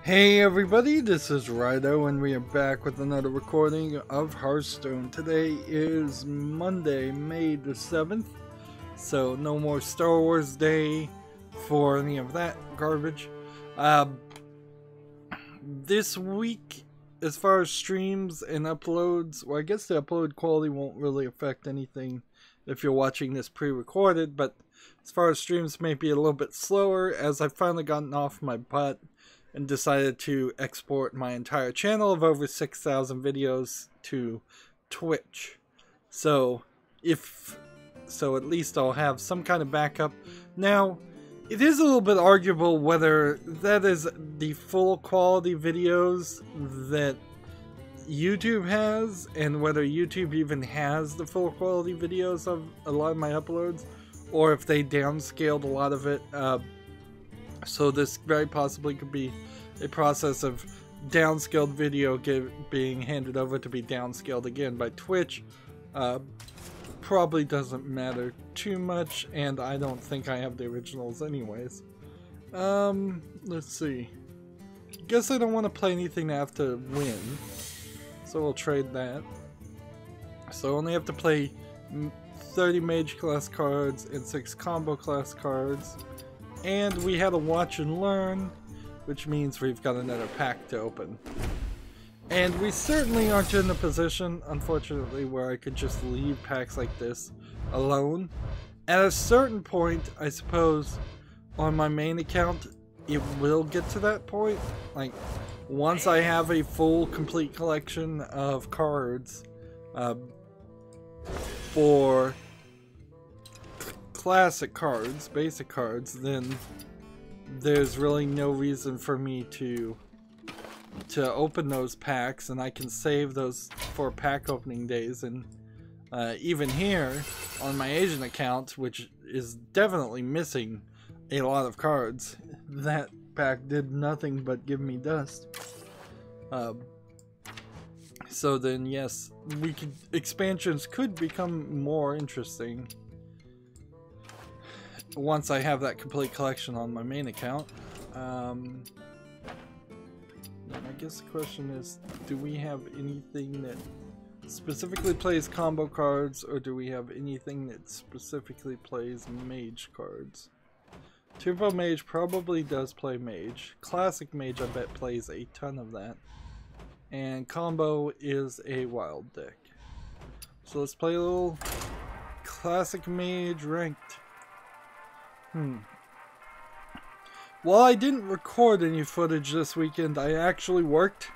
Hey everybody, this is Rydo and we are back with another recording of Hearthstone. Today is Monday, May the 7th, so no more Star Wars Day for any of that garbage. This week, as far as streams and uploads, well I guess the upload quality won't really affect anything if you're watching this pre-recorded, but as far as streams may be a little bit slower as I've finally gotten off my butt and decided to export my entire channel of over 6,000 videos to Twitch. So at least I'll have some kind of backup. Now, it is a little bit arguable whether that is the full quality videos that YouTube has, and whether YouTube even has the full quality videos of a lot of my uploads, or if they downscaled a lot of it. So this very possibly could be a process of downscaled video being handed over to be downscaled again by Twitch. Probably doesn't matter too much, and I don't think I have the originals anyways. Let's see. Guess I don't want to play anything that I have to win, so we'll trade that. So I only have to play 30 mage class cards and 6 combo class cards. And we had a watch and learn, which means we've got another pack to open. And we certainly aren't in a position, unfortunately, where I could just leave packs like this alone. At a certain point, I suppose, on my main account, it will get to that point. Like, once I have a full, complete collection of cards for classic cards, basic cards, then there's really no reason for me to open those packs, and I can save those for pack opening days. And even here on my Asian account, which is definitely missing a lot of cards, that pack did nothing but give me dust. So then yes, expansions could become more interesting once I have that complete collection on my main account. I guess the question is, do we have anything that specifically plays combo cards, or do we have anything that specifically plays mage cards? Turbo Mage probably does play mage. Classic Mage I bet plays a ton of that. And combo is a wild deck. So let's play a little Classic Mage ranked. While I didn't record any footage this weekend, I actually worked,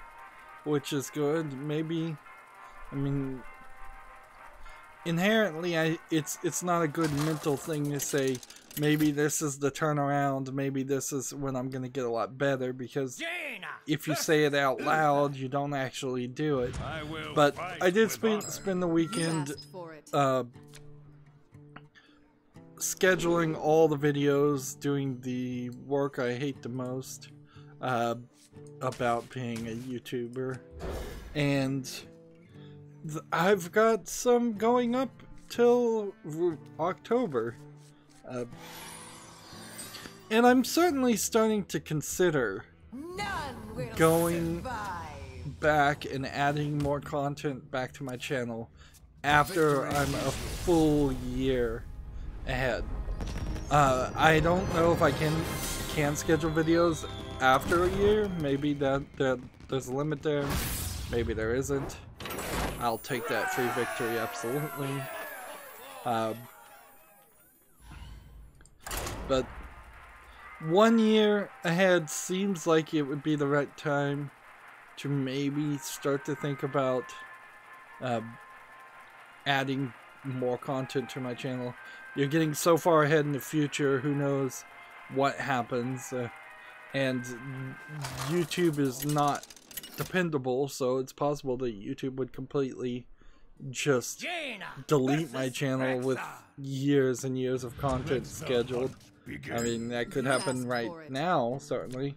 which is good. Maybe, I mean, inherently, it's not a good mental thing to say, maybe this is the turnaround, maybe this is when I'm gonna get a lot better, because if you say it out loud, you don't actually do it. But I did spend the weekend scheduling all the videos, doing the work I hate the most about being a YouTuber, and I've got some going up till October, and I'm certainly starting to consider going back and adding more content back to my channel after I'm a full year ahead. I don't know if I can schedule videos after a year. Maybe that there's a limit there. Maybe there isn't. I'll take that free victory, absolutely. But 1 year ahead seems like it would be the right time to maybe start to think about adding more content to my channel. You're getting so far ahead in the future, who knows what happens, and YouTube is not dependable, so it's possible that YouTube would completely just delete my channel with years and years of content scheduled. I mean, that could happen right now, certainly.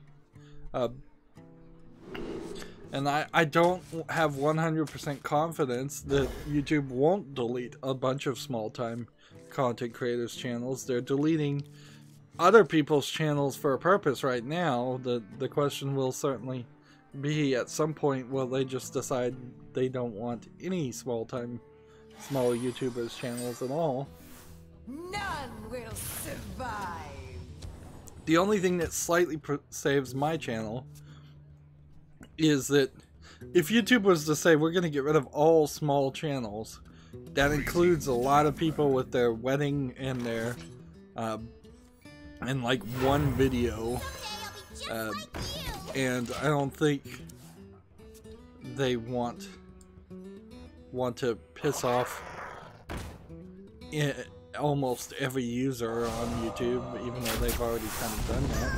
And I don't have 100% confidence that YouTube won't delete a bunch of small-time content creators' channels. They're deleting other people's channels for a purpose right now. The question will certainly be at some point, will they just decide they don't want any small YouTubers channels at all? None will survive. The only thing that slightly saves my channel is that if YouTube was to say we're going to get rid of all small channels, that includes a lot of people with their wedding and their and like one video, and I don't think they want to piss off almost every user on YouTube, even though they've already kind of done that.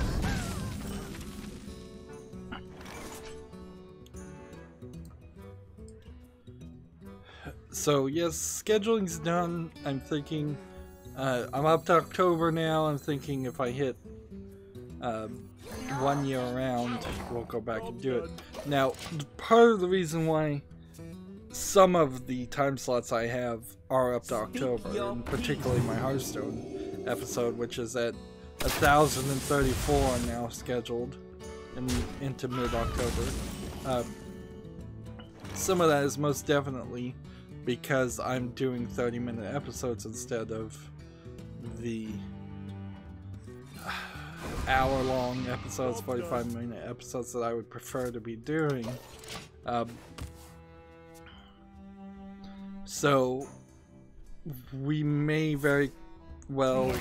So yes, scheduling's done. I'm thinking, I'm up to October now. I'm thinking if I hit 1 year around, we'll go back and do it. Now, part of the reason why some of the time slots I have are up to October, and particularly my Hearthstone episode, which is at 1034 now scheduled into mid-October. Some of that is most definitely because I'm doing 30-minute episodes instead of the hour-long episodes, 45-minute episodes that I would prefer to be doing. So we may very well,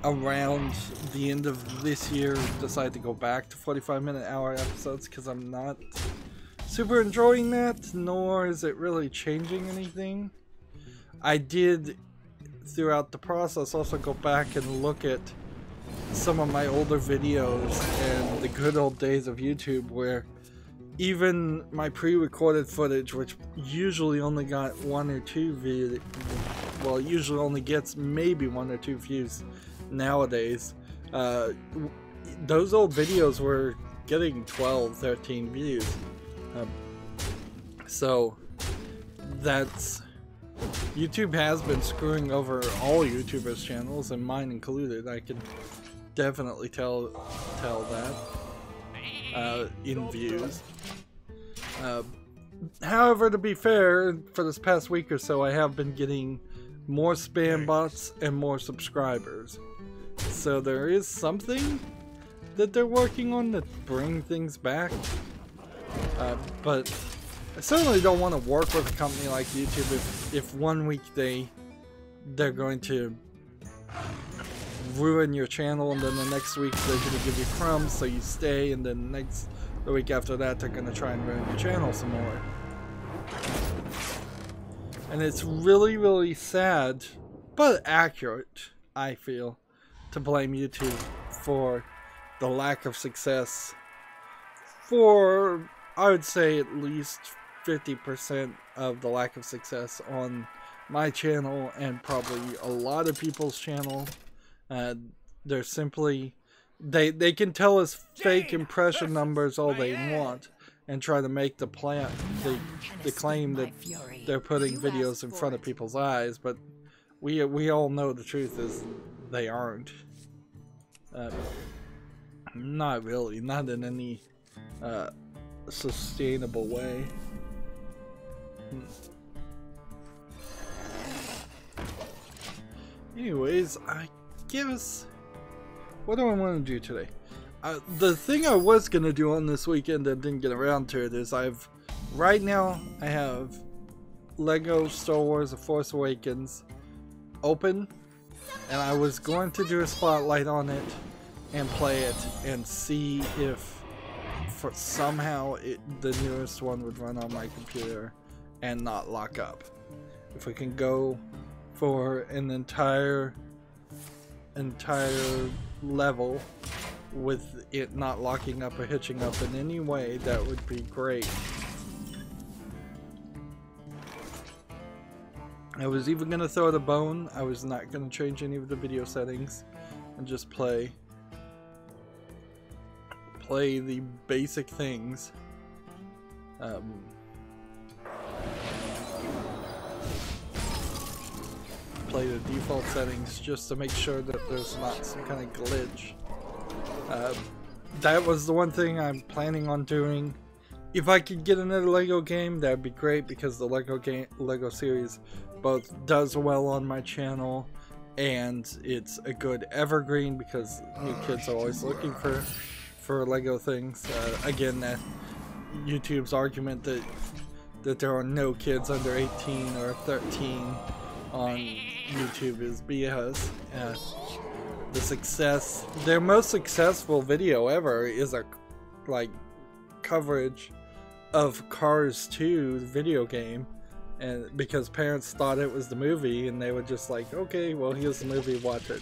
around the end of this year, decide to go back to 45-minute hour episodes, because I'm not super enjoying that, nor is it really changing anything. I did, throughout the process, also go back and look at some of my older videos and the good old days of YouTube, where even my pre-recorded footage, which usually only got 1 or 2 views, well, it usually only gets maybe 1 or 2 views nowadays, those old videos were getting 12, 13 views. So that's, YouTube has been screwing over all YouTubers' channels, and mine included. I can definitely tell that in views. However, to be fair, for this past week or so, I have been getting more spam bots and more subscribers. So there is something that they're working on to bring things back. But I certainly don't want to work with a company like YouTube if 1 week they're going to ruin your channel, and then the next week they're going to give you crumbs so you stay, and then the week after that they're going to try and ruin your channel some more. And it's really, really sad, but accurate, I feel, to blame YouTube for the lack of success for, I would say, at least 50% of the lack of success on my channel, and probably a lot of people's channel. They're simply, they can tell us fake impression numbers all they want and try to make the claim that they're putting videos in front of people's eyes, but we all know the truth is they aren't. Not really, not in any sustainable way. Anyways, I guess, what do I want to do today? The thing I was going to do on this weekend and didn't get around to it is right now I have Lego Star Wars The Force Awakens open, and I was going to do a spotlight on it and play it and see if somehow the newest one would run on my computer and not lock up. If we can go for an entire level with it not locking up or hitching up in any way, that would be great. I was even going to throw it a bone. I was not going to change any of the video settings and just play the basic things. play the default settings just to make sure that there's not some kind of glitch. That was the one thing I'm planning on doing. If I could get another Lego game, that'd be great, because the Lego series both does well on my channel, and it's a good evergreen because new kids are always looking for Lego things. Again, that YouTube's argument that there are no kids under 18 or 13 on YouTube is BS. Their most successful video ever is a coverage of Cars 2 video game, and because parents thought it was the movie, and they would just like, okay, well, here's the movie, watch it.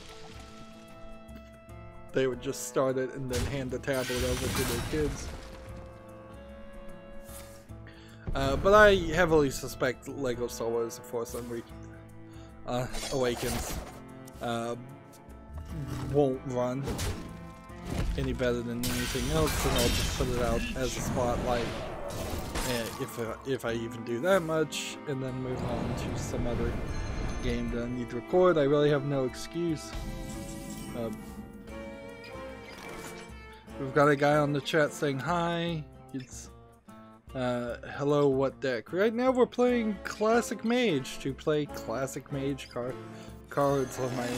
They would just start it and then hand the tablet over to their kids. But I heavily suspect Lego Star Wars The Force Awakens won't run any better than anything else, and I'll just put it out as a spotlight, if I even do that much, and then move on to some other game that I need to record. I really have no excuse. We've got a guy on the chat saying hi. It's hello, what deck? Right now we're playing Classic Mage to play Classic Mage cards on my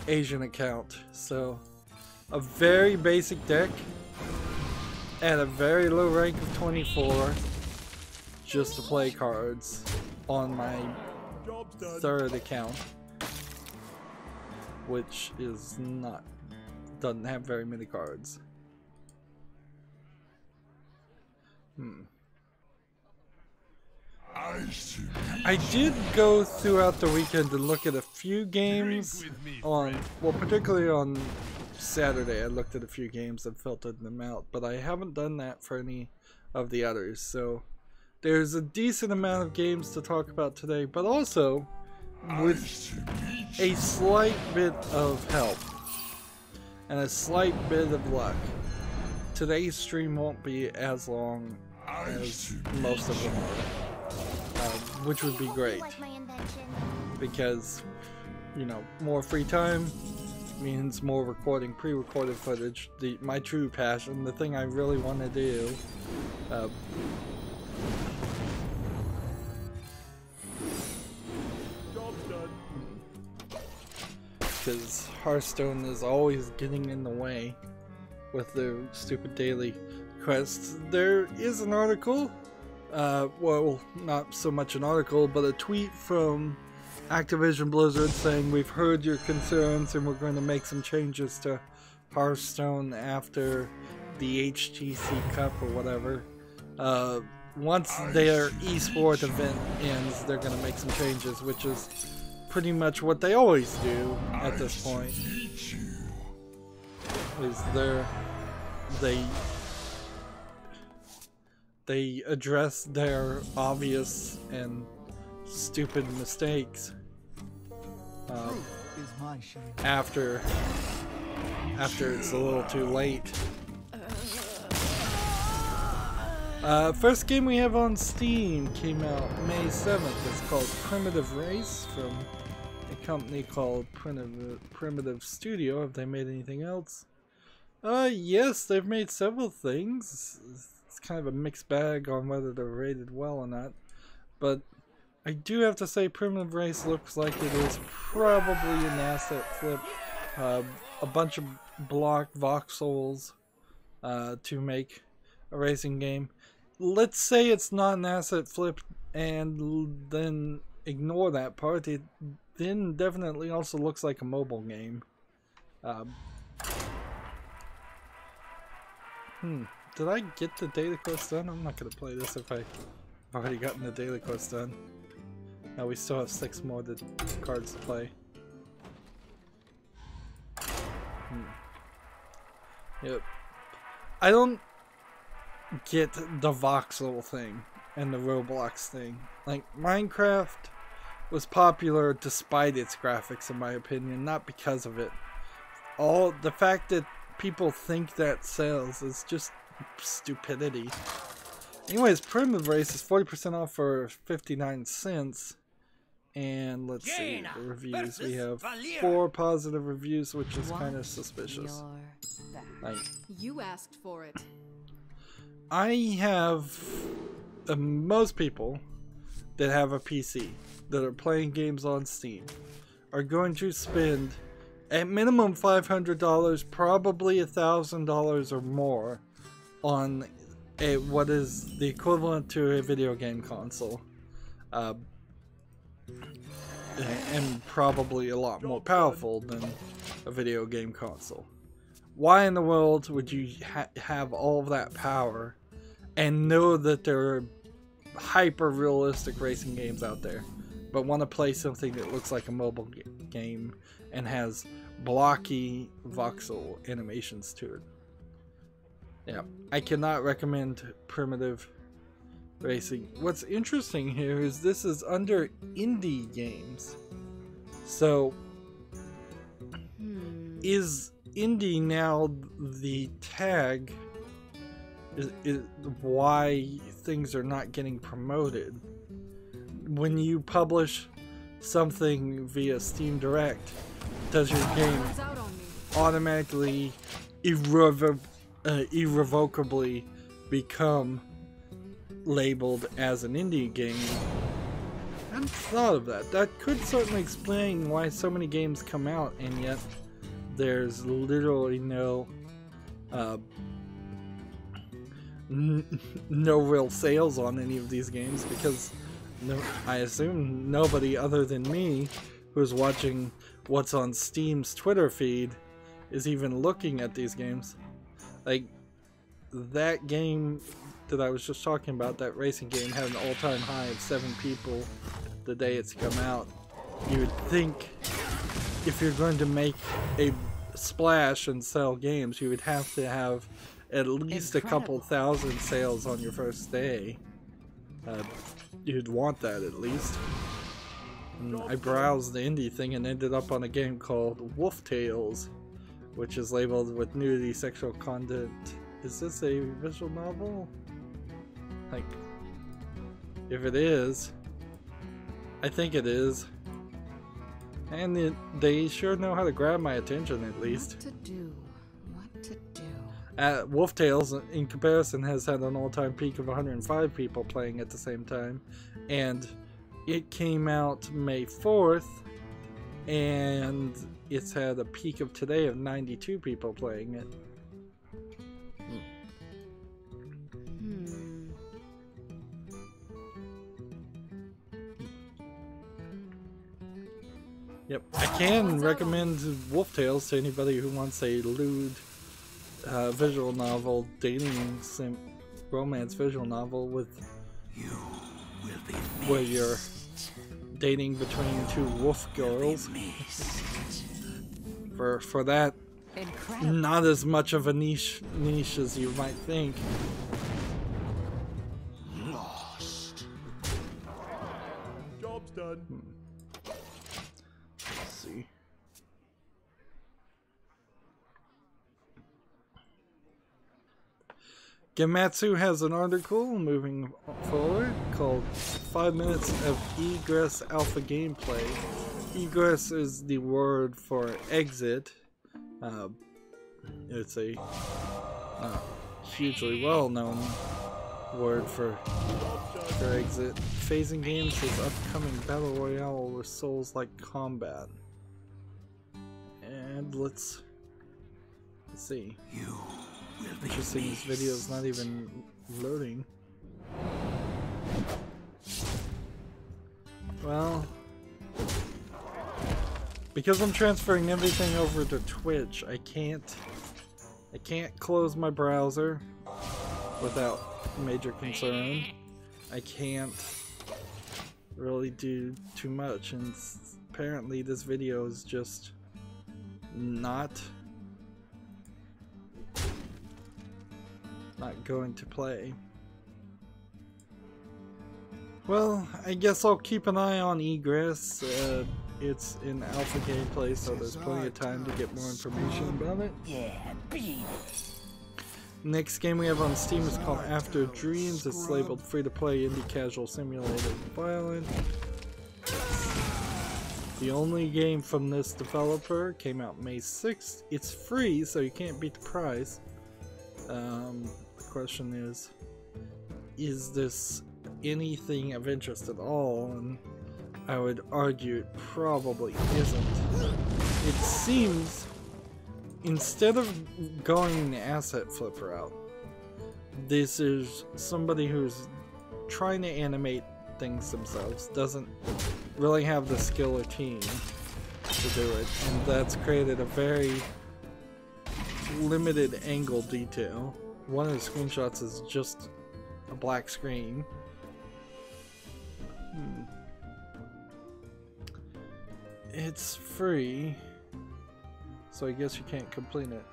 Asian account. So a very basic deck at a very low rank of 24, just to play cards on my third account, which is doesn't have very many cards. I did go throughout the weekend to look at a few games particularly on Saturday. I looked at a few games and filtered them out, but I haven't done that for any of the others. So there's a decent amount of games to talk about today, but also with a slight bit of help and a slight bit of luck, today's stream won't be as long as most of them are, which would be great, because, you know, more free time means more recording, pre-recorded footage, my true passion, the thing I really want to do. Because Hearthstone is always getting in the way with their stupid daily quests. There is an article, well, not so much an article, but a tweet from Activision Blizzard saying, we've heard your concerns and we're going to make some changes to Hearthstone after the HTC Cup or whatever. Once their esports event ends, they're going to make some changes, which is pretty much what they always do at this point. Is they address their obvious and stupid mistakes after it's a little too late. First game we have on Steam came out May 7th. It's called Primitive Race, from a company called Primitive Studio. Have they made anything else? Yes, they've made several things. It's kind of a mixed bag on whether they're rated well or not, but I do have to say Primitive Race looks like it is probably an asset flip. A bunch of block voxels to make a racing game. Let's say it's not an asset flip and then ignore that part. It then definitely also looks like a mobile game. Did I get the daily quest done? I'm not going to play this if I've already gotten the daily quest done. Now we still have 6 more cards to play. Yep. I don't get the voxel thing and the Roblox thing. Like, Minecraft was popular despite its graphics, in my opinion, not because of it. The fact that people think that sells is just stupidity. Anyways, Primitive Race is 40% off for 59 cents, And let's see the reviews. We have 4 positive reviews, which is kind of suspicious. Like, you asked for it. I have most people that have a PC that are playing games on Steam are going to spend at minimum $500, probably $1,000 or more on what is the equivalent to a video game console, and probably a lot more powerful than a video game console. Why in the world would you have all of that power and know that there are hyper realistic racing games out there, but want to play something that looks like a mobile game and has blocky voxel animations to it? Yeah, I cannot recommend primitive racing. What's interesting here is this is under indie games. So is indie now the tag is why things are not getting promoted? When you publish something via Steam Direct, does your game automatically irrevocably become labeled as an indie game? I hadn't thought of that. That could certainly explain why so many games come out and yet there's literally no no real sales on any of these games, because I assume nobody other than me who's watching what's on Steam's Twitter feed is even looking at these games. Like, that game that I was just talking about, that racing game, had an all-time high of 7 people the day it's come out. You would think if you're going to make a splash and sell games, you would have to have at least a couple thousand sales on your first day. You'd want that at least. And I browsed the indie thing and ended up on a game called Wolf Tales, which is labeled with nudity, sexual content. Is this a visual novel? Like, if it is, I think it is. And they sure know how to grab my attention, at least. What to do? What to do? Wolf Tales, in comparison, has had an all-time peak of 105 people playing at the same time, and it came out May 4th, and it's had a peak of today of 92 people playing it. Yep, I can recommend Wolf Tales to anybody who wants a lewd visual novel, dating sim romance visual novel with where you're dating between 2 wolf girls. For that, not as much of a niche as you might think. Lost. Job's done. Let's see. Gematsu has an article moving forward called 5 Minutes of Egress Alpha Gameplay. Egress is the word for exit. It's a hugely well-known word for exit. Phasing games is upcoming battle royale with souls-like combat. And let's see. Interesting, this video is not even loading. Well, because I'm transferring everything over to Twitch, I can't close my browser without major concern. I can't really do too much, and apparently this video is just not going to play. Well, I guess I'll keep an eye on Egress. It's in alpha gameplay, so there's plenty of time to get more information about it. Next game we have on Steam is called After Dreams. It's labeled free-to-play indie casual simulated violence. The only game from this developer came out May 6th. It's free, so you can't beat the price. The question is this anything of interest at all? And I would argue it probably isn't. It seems, instead of going the asset flipper route, this is somebody who's trying to animate things themselves, doesn't really have the skill or team to do it, and that's created a very limited angle detail. One of the screenshots is just a black screen. It's free, so I guess you can't complete it.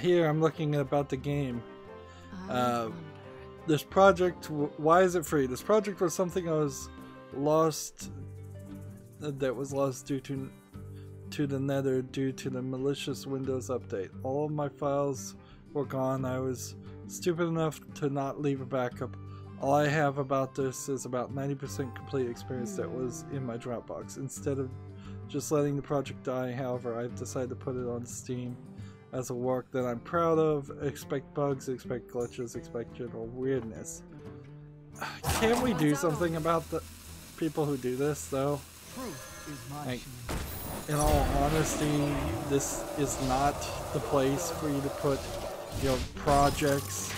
Here I'm looking about the game. This project, why is it free? This project was something that was lost due to the nether due to the malicious Windows update. All of my files were gone. I was stupid enough to not leave a backup. All I have about this is about 90% complete experience that was in my Dropbox. Instead of just letting the project die, however, I've decided to put it on Steam as a work that I'm proud of. Expect bugs, expect glitches, expect general weirdness. Can't we do something about the people who do this, though? Like, in all honesty, this is not the place for you to put your projects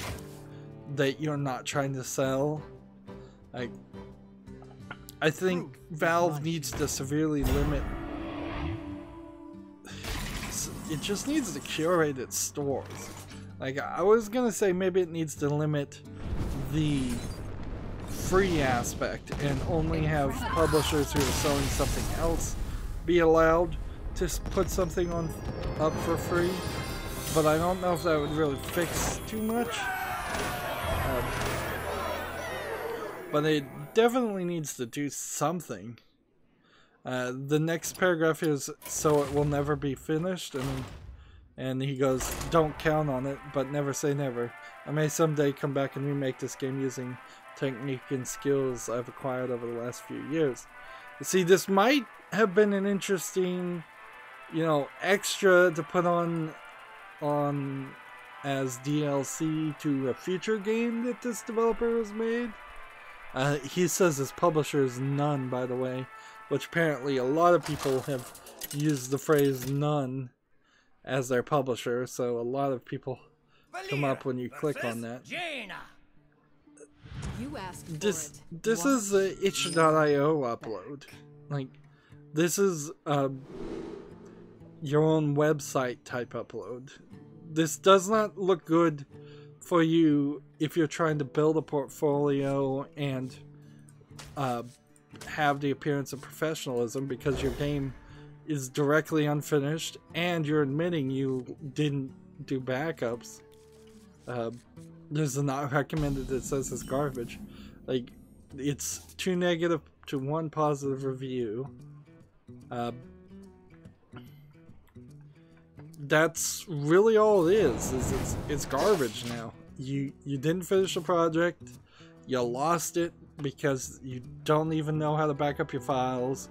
that you're not trying to sell. Like, I think Valve needs to severely limit. It just needs to curate its stores. Like, I was gonna say maybe it needs to limit the free aspect and only have publishers who are selling something else be allowed to put something up for free. But I don't know if that would really fix too much. But it definitely needs to do something. The next paragraph is, so it will never be finished, and he goes, don't count on it, but never say never. I may someday come back and remake this game using technique and skills I've acquired over the last few years. You see, this might have been an interesting, extra to put on as DLC to a future game that this developer has made. He says his publisher is none, by the way, which apparently a lot of people have used the phrase none as their publisher, so a lot of people come up when you click on that. You asked This is a itch.io upload. Like, this is your own website type upload. This does not look good for you if you're trying to build a portfolio and have the appearance of professionalism, because your game is directly unfinished and you're admitting you didn't do backups. There's a not recommended that says it's garbage. Like, it's 2 negative to 1 positive review. That's really all it is it's garbage now. You didn't finish the project, you lost it because you don't even know how to back up your files.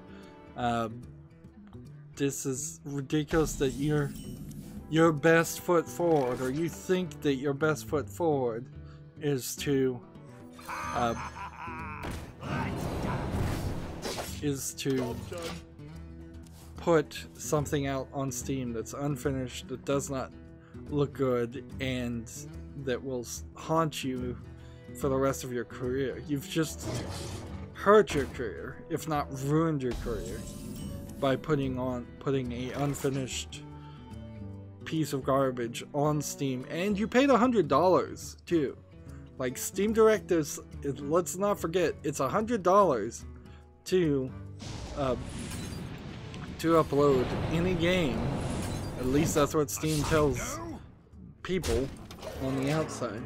This is ridiculous that your best foot forward, or you think that your best foot forward is to put something out on Steam that's unfinished, that does not look good, and that will haunt you for the rest of your career. You've just hurt your career, if not ruined your career, by putting a unfinished piece of garbage on Steam. And you paid $100 too. Like, Steam Direct is, let's not forget, it's $100 to upload any game. At least that's what Steam tells people on the outside.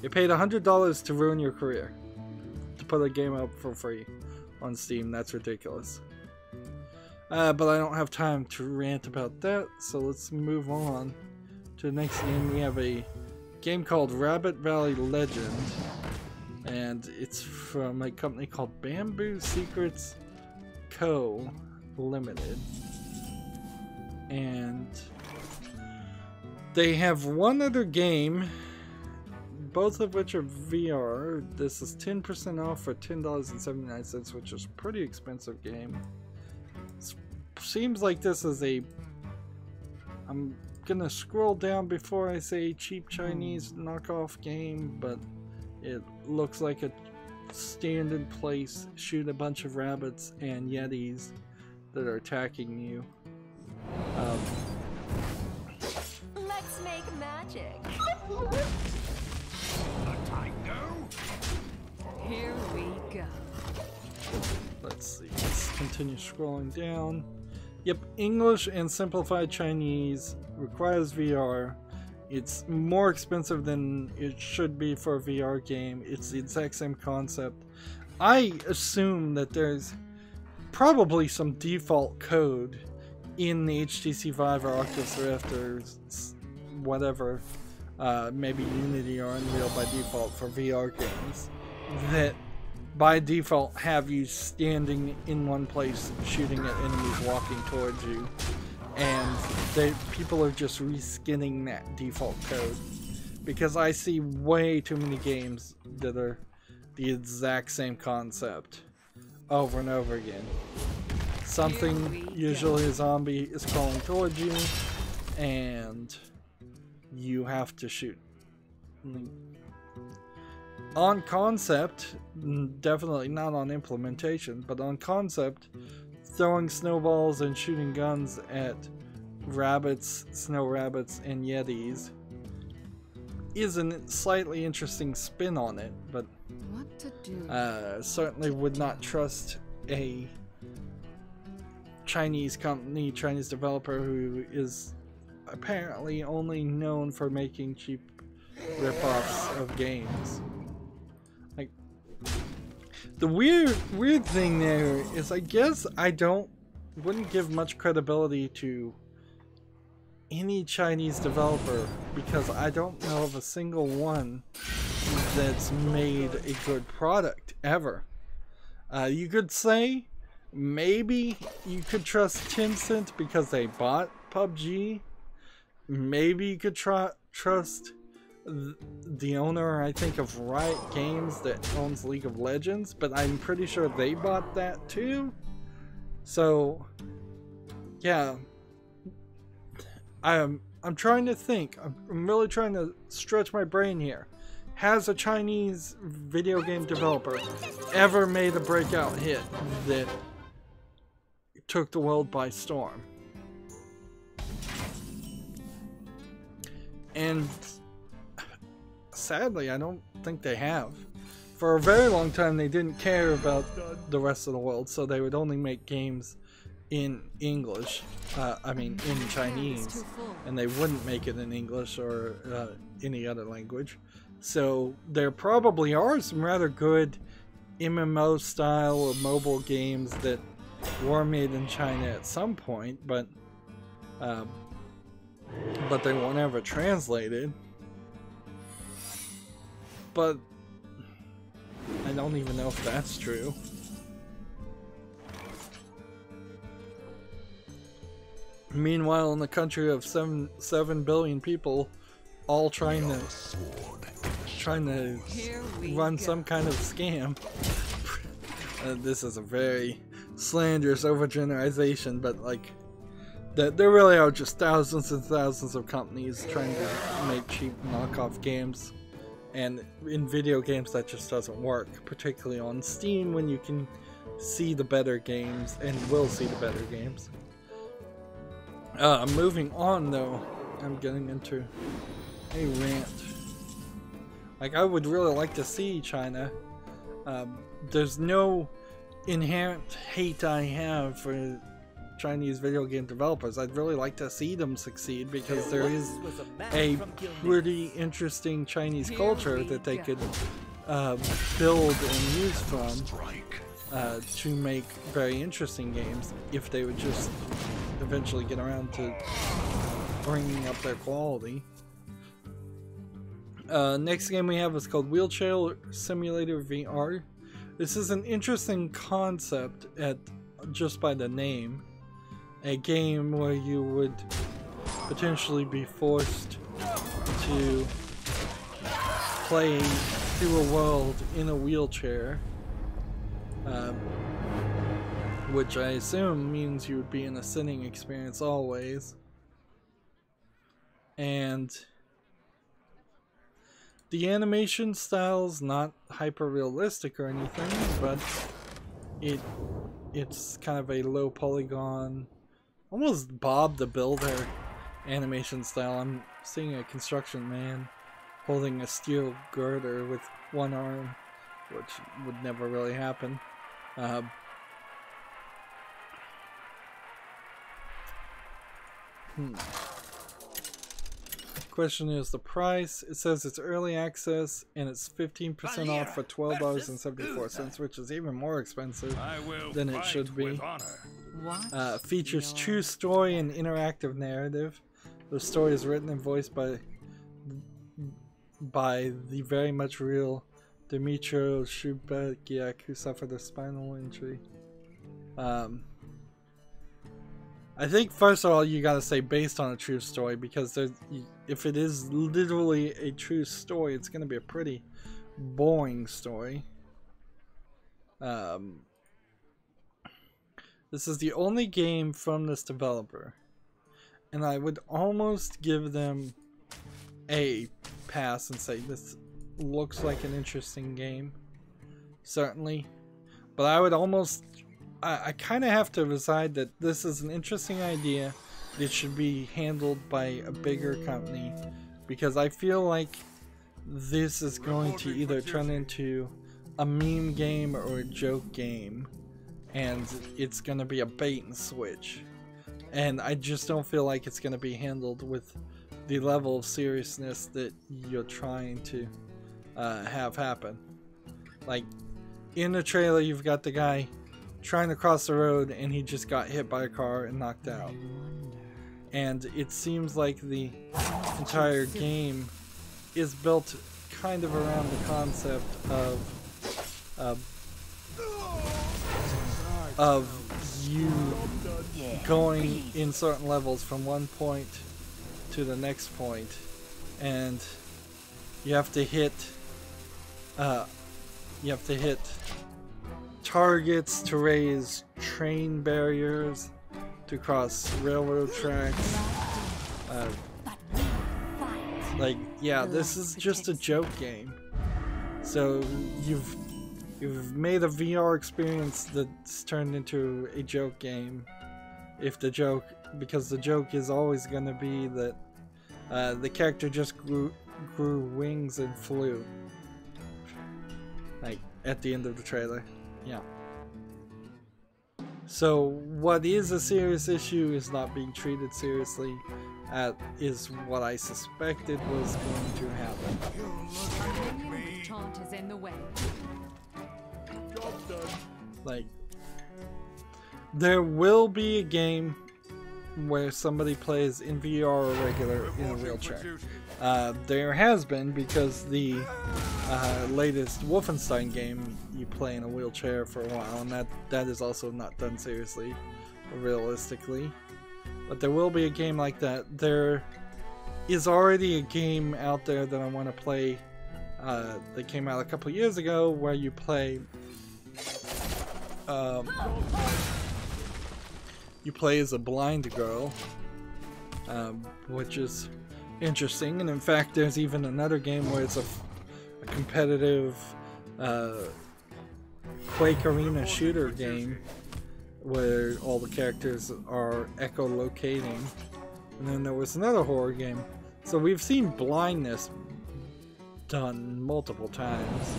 You paid $100 to ruin your career, to put a game up for free on Steam. That's ridiculous. But I don't have time to rant about that, so let's move on to the next game. We have a game called Rabbit Valley Legend, and it's from a company called Bamboo Secrets Co. Limited. And they have one other game, both of which are VR. This is 10% off for $10.79, which is a pretty expensive game. Seems like this is a... I'm gonna scroll down before I say cheap Chinese knockoff game, but it looks like a stand in place, shoot a bunch of rabbits and yetis that are attacking you. Let's make magic. Here we go. Let's see, let's continue scrolling down. Yep, English and simplified Chinese, requires VR. It's more expensive than it should be for a VR game. It's the exact same concept. I assume that there's probably some default code in the HTC Vive or Oculus Rift or whatever, maybe Unity or Unreal by default for VR games, that by default have you standing in one place shooting at enemies walking towards you, and people are just reskinning that default code, because I see way too many games that are the exact same concept over and over again. Something, usually a zombie, is crawling towards you and you have to shoot. On concept, definitely not on implementation, but on concept, throwing snowballs and shooting guns at rabbits, snow rabbits, and yetis is a slightly interesting spin on it, but What to do? certainly would not trust a Chinese company, Chinese developer who is apparently only known for making cheap rip-offs of games. Like, the weird thing there is, I guess I wouldn't give much credibility to any Chinese developer, because I don't know of a single one that's made a good product ever. You could say maybe you could trust Tencent because they bought PUBG. Maybe you could trust the owner, I think, of Riot Games that owns League of Legends, but I'm pretty sure they bought that too. So, yeah. I'm trying to think. I'm really trying to stretch my brain here. Has a Chinese video game developer ever made a breakout hit that took the world by storm? And sadly, I don't think they have. For a very long time, they didn't care about the rest of the world, so they would only make games in English, in Chinese, and they wouldn't make it in English or any other language. So there probably are some rather good MMO style or mobile games that were made in China at some point, but they weren't ever translated. But I don't even know if that's true. Meanwhile, in the country of 7 billion people, all trying to run some kind of scam. This is a very slanderous overgeneralization, but like, there really are just thousands and thousands of companies trying to make cheap knockoff games, and in video games that just doesn't work, particularly on Steam when you can see the better games and will see the better games. Moving on though, I'm getting into a rant. Like, I would really like to see China. There's no inherent hate I have for Chinese video game developers. I'd really like to see them succeed, because there is a pretty interesting Chinese culture that they could build and use from to make very interesting games, if they would just eventually get around to bringing up their quality. Next game we have is called Wheelchair Simulator VR. This is an interesting concept just by the name. A game where you would potentially be forced to play through a world in a wheelchair. Which I assume means you would be in a sitting experience always. And the animation style's not hyper realistic or anything, but it's kind of a low polygon, almost Bob the Builder animation style. I'm seeing a construction man holding a steel girder with one arm, which would never really happen. Question is the price. It says it's early access and it's 15% off for $12.74, which is even more expensive than it should be. Features true story and interactive narrative. The story is written and voiced by the very much real Dmitro Shubagiak, who suffered a spinal injury. I think first of all you gotta say based on a true story, because if it is literally a true story, it's gonna be a pretty boring story. This is the only game from this developer, and I would almost give them a pass and say this looks like an interesting game, certainly, but I would almost I kind of have to decide that this is an interesting idea. It should be handled by a bigger company, because I feel like this is going to either turn into a meme game or a joke game, and it's going to be a bait and switch. And I just don't feel like it's going to be handled with the level of seriousness that you're trying to have happen. Like, in the trailer you've got the guy trying to cross the road and he just got hit by a car and knocked out. And it seems like the entire game is built kind of around the concept of you going in certain levels from one point to the next point, and you have to hit targets to raise train barriers, to cross railroad tracks. Like, yeah, this is just a joke game. So you've made a VR experience that's turned into a joke game. Because the joke is always going to be that the character just grew wings and flew. Like, at the end of the trailer. Yeah. So what is a serious issue is not being treated seriously, is what I suspected was going to happen. Taunt is in the way. Like, there will be a game where somebody plays in VR or regular in a wheelchair. There has been, because the latest Wolfenstein game you play in a wheelchair for a while, and that is also not done seriously or realistically. But there will be a game like that. There is already a game out there that I want to play that came out a couple years ago, where you play as a blind girl, which is interesting. And in fact, there's even another game where it's a competitive Quake Arena shooter game where all the characters are echolocating. And then there was another horror game. So we've seen blindness done multiple times.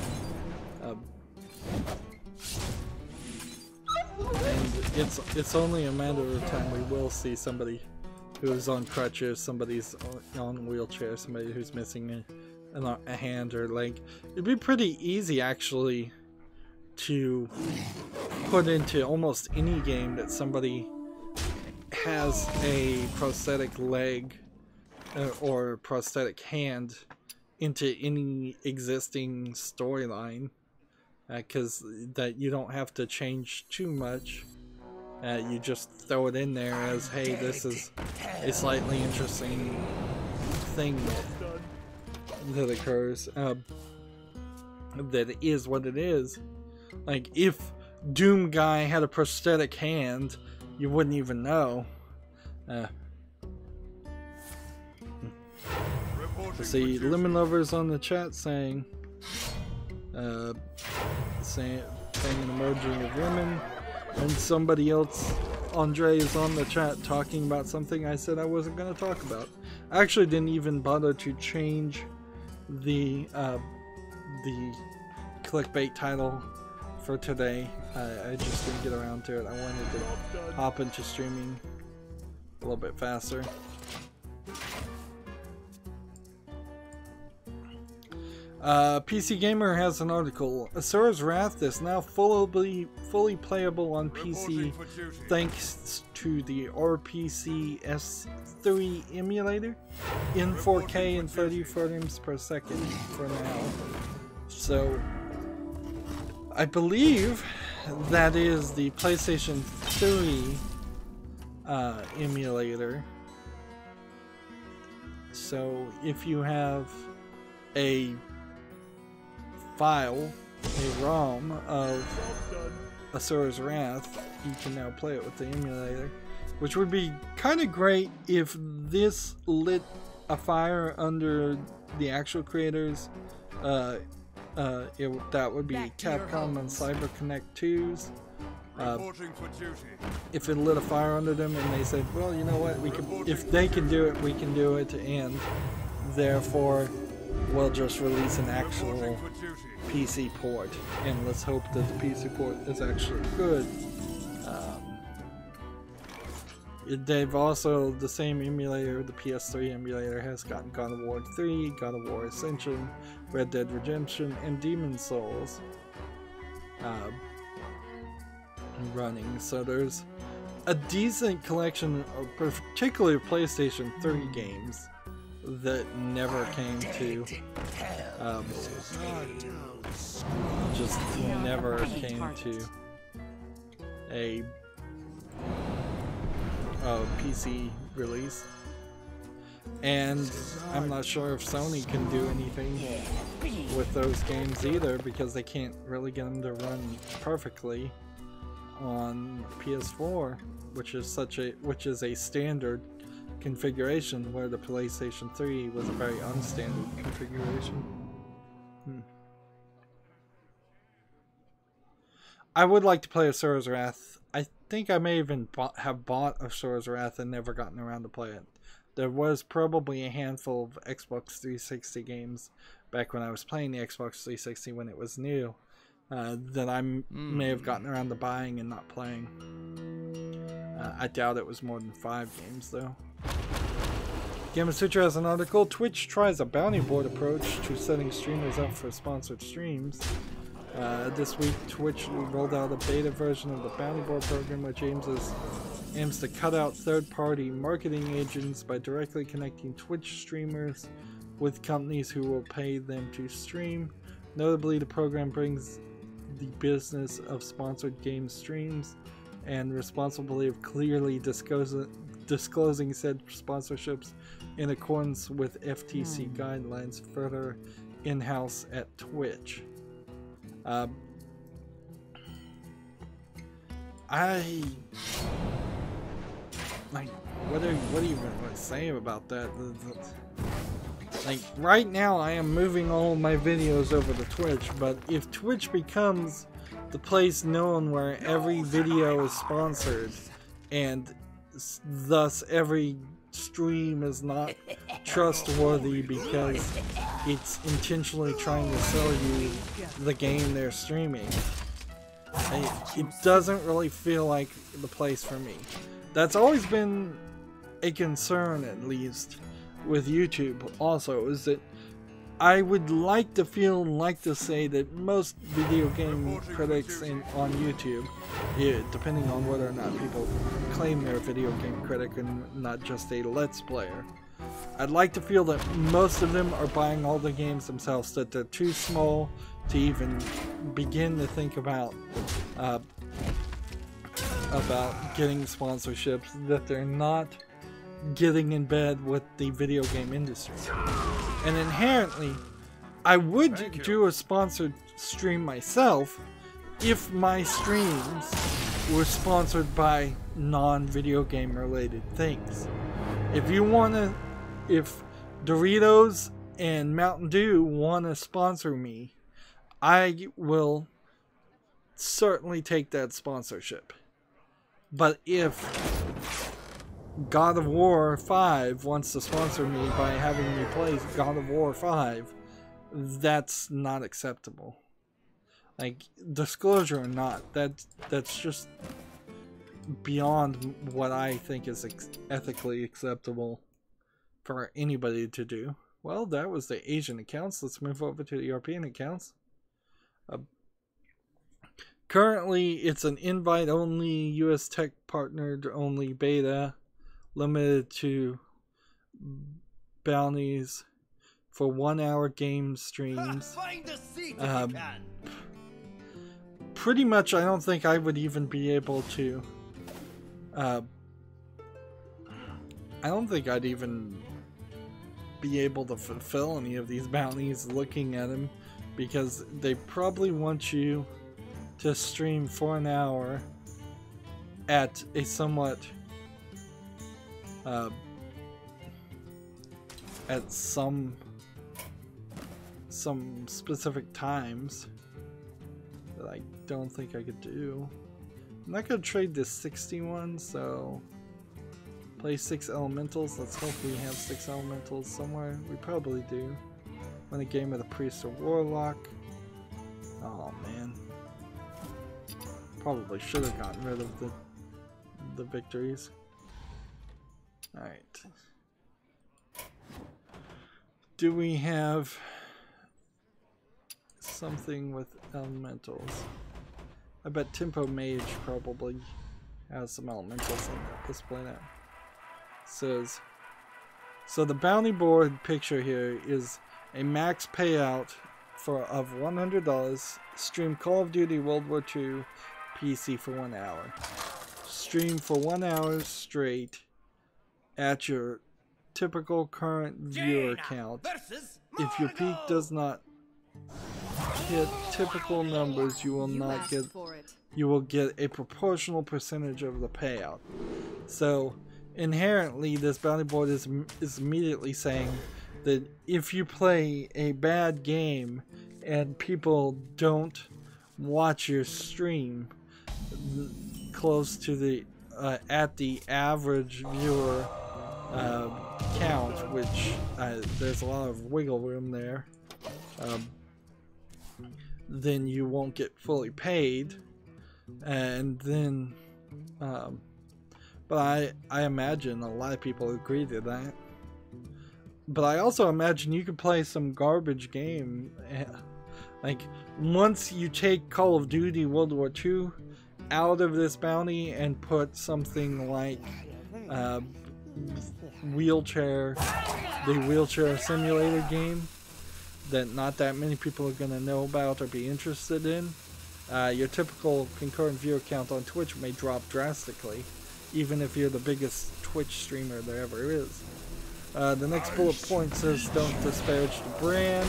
And it's only a matter of time we will see somebody who's on crutches, somebody's on a wheelchair, somebody who's missing a hand or leg. It'd be pretty easy actually to put into almost any game that somebody has a prosthetic leg or prosthetic hand into any existing storyline, because that you don't have to change too much. You just throw it in there as, hey, this is a slightly interesting thing that occurs. That is what it is. Like, if Doom Guy had a prosthetic hand, you wouldn't even know. See, Lemon Lovers on the chat saying an emoji of women, and somebody else, Andre, is on the chat talking about something I said I wasn't going to talk about. I actually didn't even bother to change the clickbait title for today. I just didn't get around to it. I wanted to hop into streaming a little bit faster. PC Gamer has an article. Asura's Wrath is now fully playable on PC thanks to the RPC S3 emulator in 4K and 30 frames per second for now. So I believe that is the PlayStation 3 emulator. So if you have a file, a ROM of Asura's Wrath, you can now play it with the emulator, which would be kind of great if this lit a fire under the actual creators. That would be Capcom and CyberConnect 2's. If it lit a fire under them and they said, well, you know what, we can, if they can do it, we can do it, and therefore we'll just release an actual PC port, and let's hope that the PC port is actually good. They've also, the same emulator, the PS3 emulator, has gotten God of War 3, God of War Ascension, Red Dead Redemption, and Demon's Souls running. So there's a decent collection of particularly PlayStation 3 games that never came to just never came to a PC release, and I'm not sure if Sony can do anything with those games either, because they can't really get them to run perfectly on PS4, which is a standard configuration, where the PlayStation 3 was a very unstandard configuration. I would like to play Asura's Wrath. I think I may even have bought Asura's Wrath and never gotten around to play it. There was probably a handful of Xbox 360 games back when I was playing the Xbox 360 when it was new that I may have gotten around to buying and not playing. I doubt it was more than 5 games though. Gamma Sutra has an article. Twitch tries a bounty board approach to setting streamers up for sponsored streams. This week, Twitch rolled out a beta version of the bounty board program, which aims to cut out third-party marketing agents by directly connecting Twitch streamers with companies who will pay them to stream. Notably, the program brings the business of sponsored game streams and responsibility of clearly disclosing said sponsorships in accordance with FTC guidelines further in-house at Twitch. What do you want to say about that? Like, right now I am moving all my videos over to Twitch, but if Twitch becomes the place known where every video is sponsored, and thus every stream is not trustworthy because it's intentionally trying to sell you the game they're streaming, it doesn't really feel like the place for me. That's always been a concern, at least with YouTube also, is that I would like to say that most video game critics on YouTube, depending on whether or not people claim they're a video game critic and not just a let's player, I'd like to feel that most of them are buying all the games themselves, that they're too small to even begin to think about getting sponsorships, that they're not getting in bed with the video game industry. And inherently, I would do a sponsored stream myself if my streams were sponsored by non-video game related things. If Doritos and Mountain Dew want to sponsor me, I will certainly take that sponsorship. But if God of War 5 wants to sponsor me by having me play God of War 5, that's not acceptable. Like, disclosure or not, that's just beyond what I think is ethically acceptable for anybody to do. Well, that was the Asian accounts. Let's move over to the European accounts. Currently, it's an invite-only, US tech partnered-only beta, limited to bounties for 1-hour game streams. Pretty much, I don't think I would even be able to. I don't think I'd even be able to fulfill any of these bounties looking at them, because they probably want you to stream for an hour at a somewhat at some specific times that I don't think I could do. I'm not gonna trade this 61, so play 6 elementals. Let's hope we have 6 elementals somewhere. We probably do. Win a game with a priest or warlock. Oh man. Probably should have gotten rid of the victories. Alright. Do we have something with elementals? I bet Tempo Mage probably has some elementals in that display now. Says, so the bounty board picture here is a max payout of $100. Stream Call of Duty World War II PC for 1 hour. Stream for 1 hour straight at your typical current viewer count. If your peak does not hit typical numbers, you will not get. You will get a proportional percentage of the payout. So inherently, this bounty board is immediately saying that if you play a bad game and people don't watch your stream close to the at the average viewer count, which there's a lot of wiggle room there, then you won't get fully paid. And then but I imagine a lot of people agree to that. But I also imagine you could play some garbage game. Like, once you take Call of Duty World War II out of this bounty and put something like the wheelchair simulator game that not that many people are going to know about or be interested in, your typical concurrent viewer count on Twitch may drop drastically, even if you're the biggest Twitch streamer there ever is. The next bullet point says don't disparage the brand,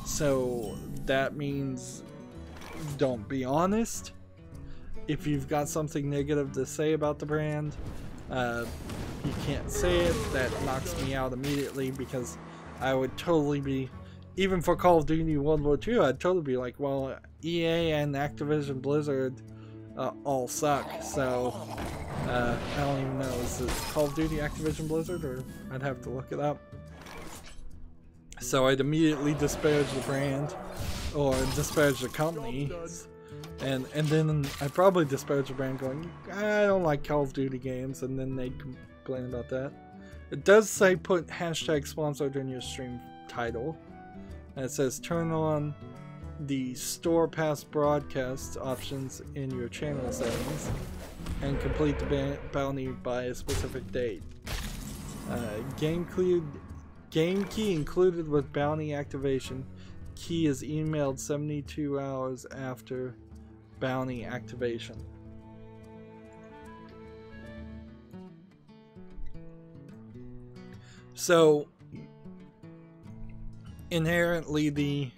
so that means don't be honest. If you've got something negative to say about the brand, you can't say it. That knocks me out immediately, because I would totally be, even for Call of Duty World War II, I'd totally be like, well, EA and Activision Blizzard all suck, so I don't even know, is it Call of Duty Activision Blizzard, or I'd have to look it up. So I'd immediately disparage the brand, or disparage the company, and then I'd probably disparage the brand going, I don't like Call of Duty games, and then they'd complain about that. It does say put hashtag sponsored in your stream title, and it says turn on the store pass broadcast options in your channel settings and complete the bounty by a specific date. Game key included with bounty activation. Key is emailed 72 hours after bounty activation. So inherently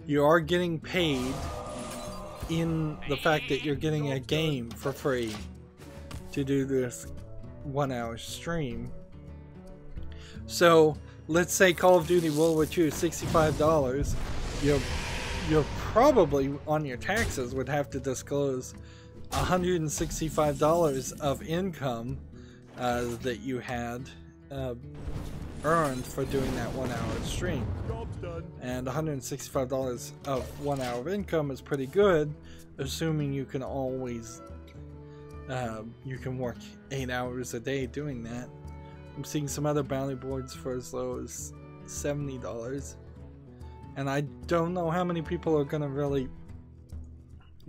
you are getting paid in the fact that you're getting a game for free to do this 1 hour stream. So let's say Call of Duty World War II is $65. You're probably on your taxes would have to disclose $165 of income that you had earned for doing that 1 hour stream. And $165 of 1 hour of income is pretty good, assuming you can always you can work 8 hours a day doing that. I'm seeing some other bounty boards for as low as $70, and I don't know how many people are gonna really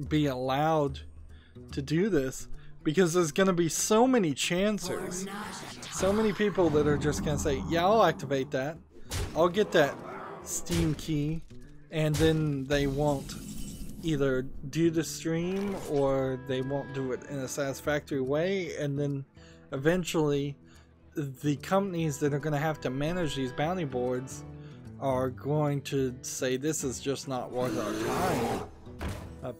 be allowed to do this, because there's gonna be so many chancers, so many people that are just gonna say, yeah, I'll activate that, I'll get that Steam key, and then they won't either do the stream or they won't do it in a satisfactory way, and then eventually the companies that are going to have to manage these bounty boards are going to say this is just not worth our time.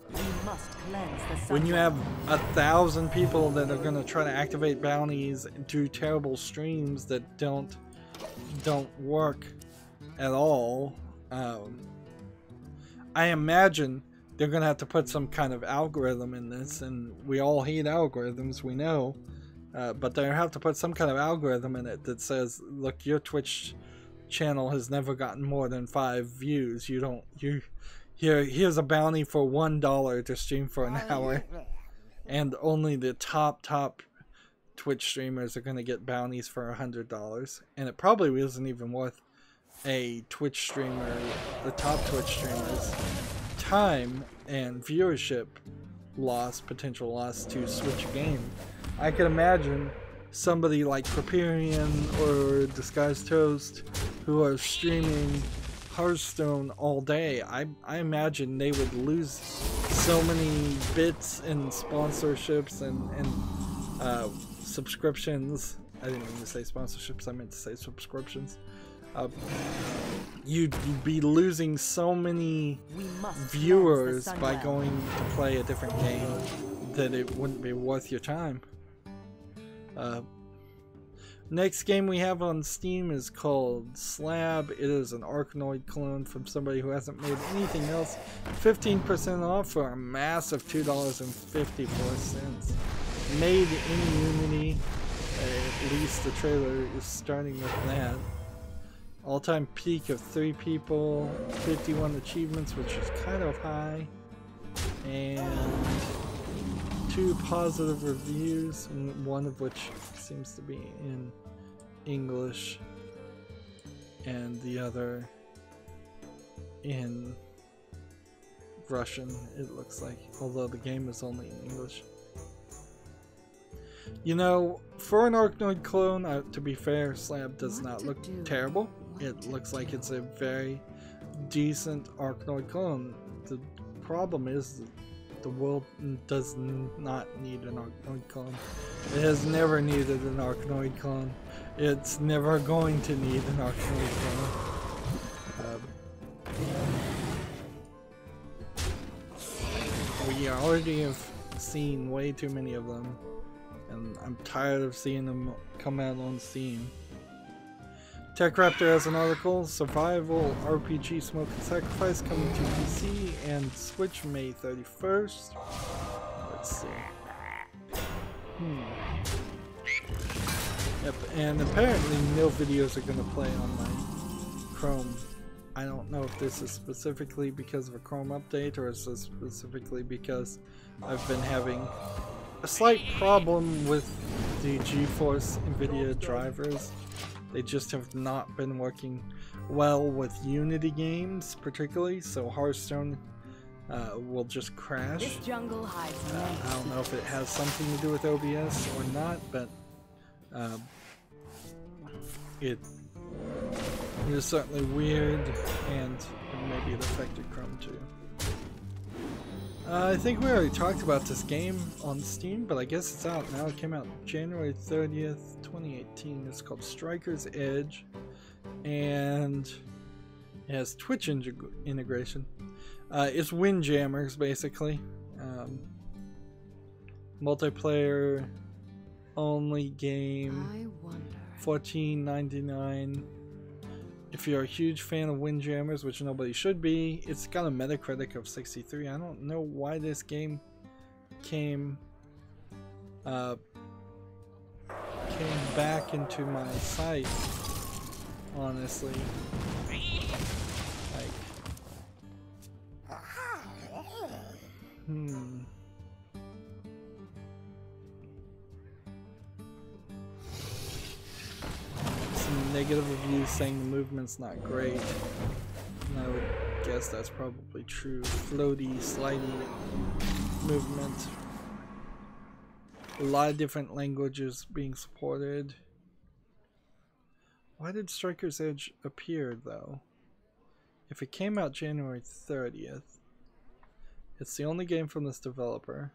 When you have 1,000 people that are going to try to activate bounties and do terrible streams that don't work at all, I imagine they're going to have to put some kind of algorithm in this, and we all hate algorithms, we know, but they have to put some kind of algorithm in it that says, look, your Twitch channel has never gotten more than 5 views. Here's a bounty for $1 to stream for an hour, and only the top Twitch streamers are going to get bounties for $100, and it probably isn't even worth a Twitch streamer, the top Twitch streamers, time and viewership loss, potential loss to switch a game. I can imagine somebody like Kriperian or Disguised Toast who are streaming Hearthstone all day. I imagine they would lose so many bits and sponsorships and subscriptions. I didn't mean to say sponsorships, I meant to say subscriptions. You'd be losing so many viewers by going to play a different game that it wouldn't be worth your time. Next game we have on Steam is called Slab. It is an Arkanoid clone from somebody who hasn't made anything else. 15% off for a massive $2.54. Made in Unity. At least the trailer is starting with that. All-time peak of 3 people, 51 achievements, which is kind of high, and 2 positive reviews, one of which seems to be in English and the other in Russian, it looks like, although the game is only in English. You know, for an Arkanoid clone, to be fair, Slab does not look terrible. It looks like it's a very decent Arkanoid clone. The problem is the world does not need an Arkanoid clone. It has never needed an Arkanoid clone. It's never going to need an Arkanoid clone. We already have seen way too many of them, and I'm tired of seeing them come out on Steam. TechRaptor has an article, Survival RPG Smoke and Sacrifice, coming to PC and Switch May 31st. Let's see. Yep, and apparently no videos are going to play on my Chrome. I don't know if this is specifically because of a Chrome update or is this specifically because I've been having a slight problem with the GeForce NVIDIA drivers. They just have not been working well with Unity games, particularly, so Hearthstone will just crash. This jungle hides I don't know if it has something to do with OBS or not, but it is certainly weird, and maybe it affected Chrome too. I think we already talked about this game on Steam, but I guess it's out now. It came out January 30th, 2018. It's called Striker's Edge, and it has Twitch integration. It's Windjammers, basically. Multiplayer only game, $14.99. If you're a huge fan of Windjammers, which nobody should be, it's got a Metacritic of 63. I don't know why this game came back into my site, honestly. Like, negative reviews saying the movement's not great, and I would guess that's probably true. Floaty, slidey movement. A lot of different languages being supported. Why did Striker's Edge appear though? If it came out January 30th, it's the only game from this developer.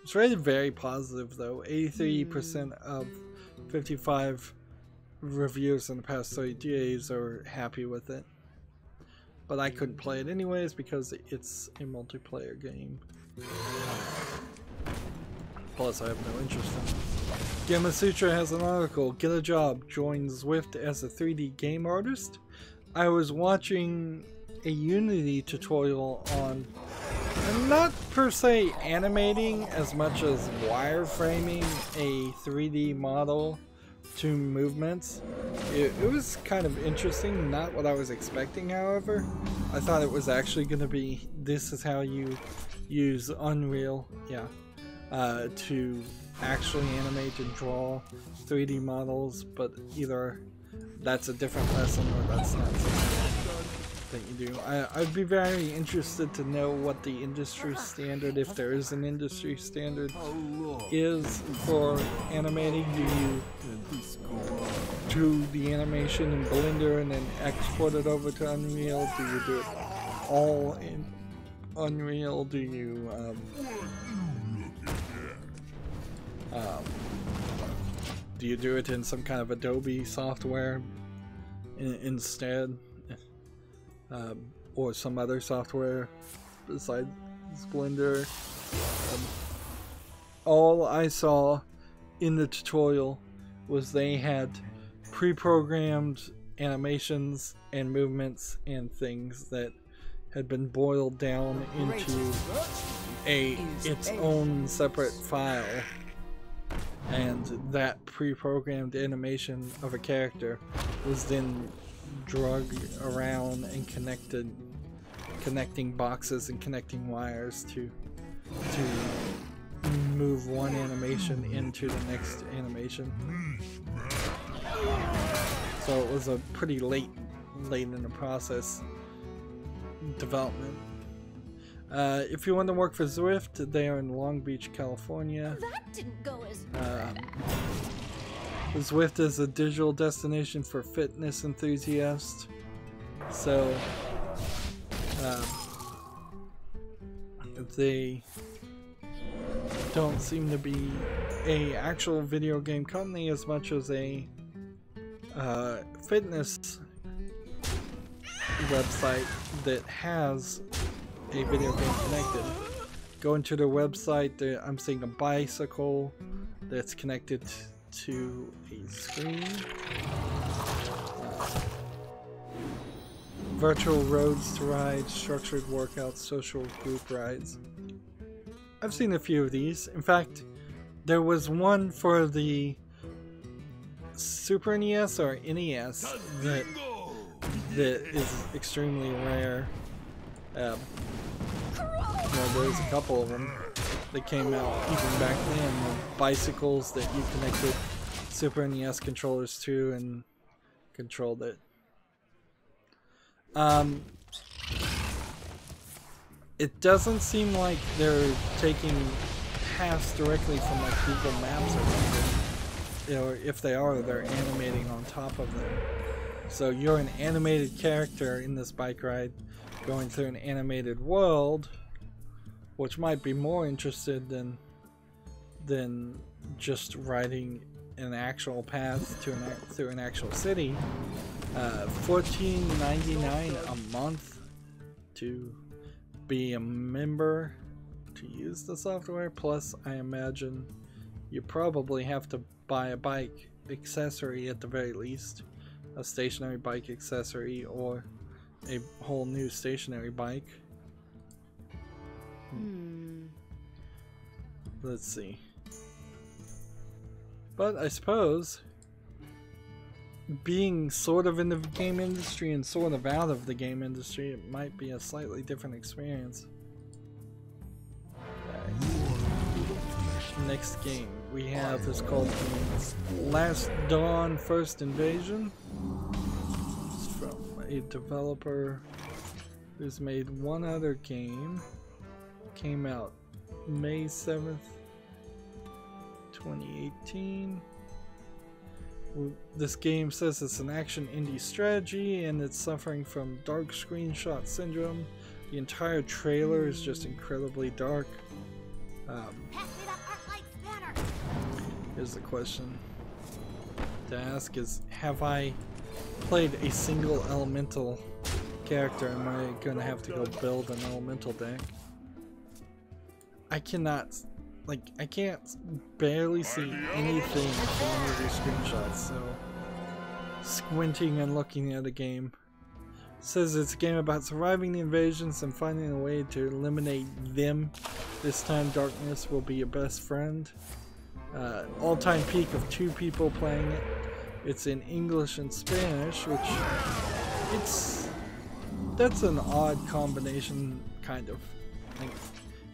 It's rated very positive though. 83% of 55 reviewers in the past 30 days are happy with it. But I couldn't play it anyways because it's a multiplayer game. Plus I have no interest in it. Gamasutra has an article, Get a Job, joins Zwift as a 3D game artist. I was watching a Unity tutorial on, not per se animating as much as wireframing a 3D model to movements. It was kind of interesting, not what I was expecting however. I thought it was actually going to be, this is how you use Unreal, to actually animate and draw 3D models, but either that's a different lesson or that's not something that you do. I'd be very interested to know what the industry standard, if there is an industry standard, is for animating. Do you do the animation in Blender and then export it over to Unreal? Do you do it all in Unreal? Do you do it in some kind of Adobe software instead? Or some other software besides Blender? All I saw in the tutorial was they had pre-programmed animations and movements and things that had been boiled down into its own separate file, and that pre-programmed animation of a character was then drugged around and connecting boxes and connecting wires to move one animation into the next animation. So it was a pretty late in the process development. If you want to work for Zwift, they are in Long Beach, California. That didn't go as Zwift is a digital destination for fitness enthusiasts. So they don't seem to be a actual video game company as much as a fitness website that has a video game connected. Go into their website, I'm seeing a bicycle that's connected to a screen. Virtual roads to ride, structured workouts, social group rides. I've seen a few of these. In fact, there was one for the Super NES or NES that is extremely rare. Well, there's a couple of them that came out even back then, bicycles that you connected Super NES controllers to and controlled it. It doesn't seem like they're taking paths directly from like Google Maps or something. or if they are, they're animating on top of them. So you're an animated character in this bike ride going through an animated world, which might be more interested than just riding an actual path to through an actual city. $14.99 a month to be a member to use the software. Plus, I imagine you probably have to buy a bike accessory at the very least, a stationary bike accessory or a whole new stationary bike. Let's see. But I suppose being sort of in the game industry and sort of out of the game industry, it might be a slightly different experience. Next game we have is called Last Dawn First Invasion. It's from a developer who's made one other game. Came out May 7th, 2018. This game says it's an action indie strategy and it's suffering from dark screenshot syndrome. The entire trailer is just incredibly dark. Here's the question to ask is, have I played a single elemental character? Am I gonna have to go build an elemental deck? I cannot, like, I can't barely see anything from any of these screenshots, so squinting and looking at a game. It says it's a game about surviving the invasions and finding a way to eliminate them. This time darkness will be your best friend. All-time peak of 2 people playing it. It's in English and Spanish, which that's an odd combination, kind of. Like,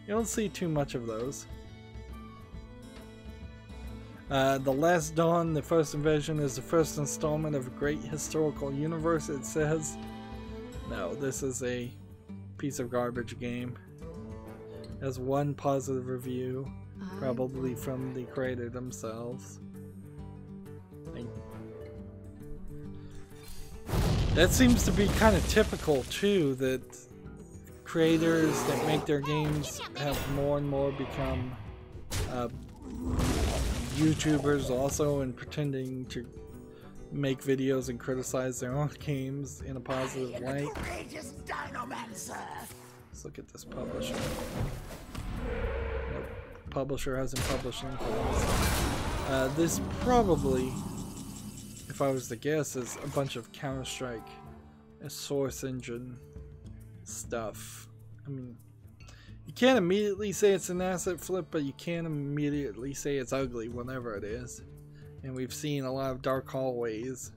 you don't see too much of those. The Last Dawn, the First Invasion, is the first installment of a great historical universe, it says. No, this is a piece of garbage game. It has 1 positive review, probably from the creator themselves. That seems to be kind of typical too, that creators that make their games have more and more become YouTubers also, and pretending to make videos and criticize their own games in a positive light. Let's look at this publisher. Nope. Publisher hasn't published anything. This probably, if I was to guess, is a bunch of Counter-Strike and Source Engine stuff. I mean, you can't immediately say it's an asset flip, but you can immediately say it's ugly whenever it is. And we've seen a lot of dark hallways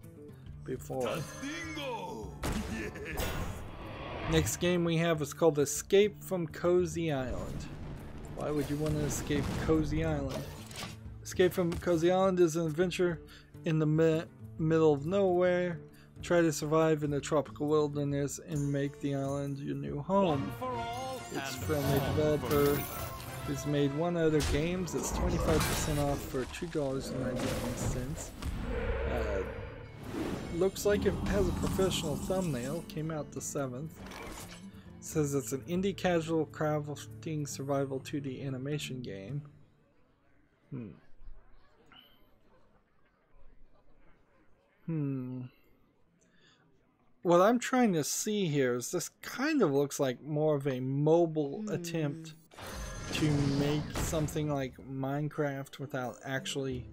before. Yes. Next game we have is called Escape from Cozy Island. Why would you want to escape Cozy Island? Escape from Cozy Island is an adventure in the middle of nowhere. Try to survive in the tropical wilderness and make the island your new home. It's from a developer who's made 1 other games. It's 25% off for $2.99. Looks like it has a professional thumbnail. Came out the 7th. It says it's an indie casual crafting survival 2D animation game. What I'm trying to see here is this kind of looks like more of a mobile attempt to make something like Minecraft without actually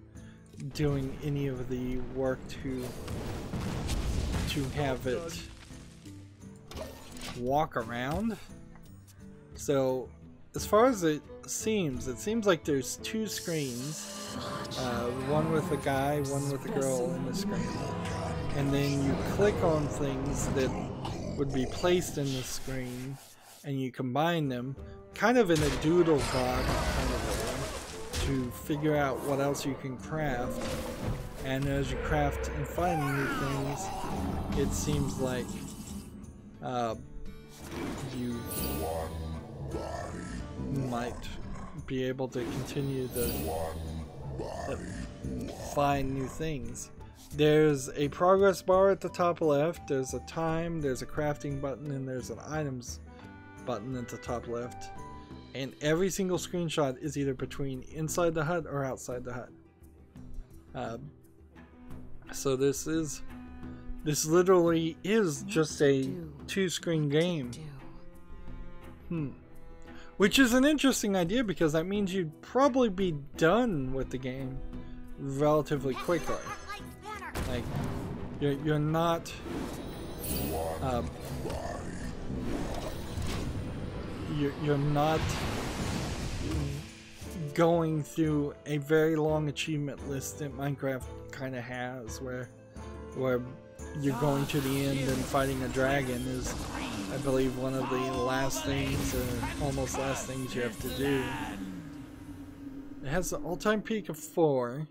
doing any of the work to have it walk around. So as far as it seems like there's 2 screens, one with a guy, one with a girl in the screen, and then you click on things that would be placed in the screen and you combine them kind of in a doodle god kind of way to figure out what else you can craft. And as you craft and find new things, it seems like you might be able to continue the find new things. There's a progress bar at the top left, there's a time, there's a crafting button, and there's an items button at the top left. And every single screenshot is either between inside the hut or outside the hut. So this literally is just a two-screen game. Which is an interesting idea because that means you'd probably be done with the game relatively quickly. Like, you're not you're not going through a very long achievement list that Minecraft kind of has, where you're going to the end and fighting a dragon is, I believe, one of the last things, or almost last things you have to do. It has an all-time peak of 4.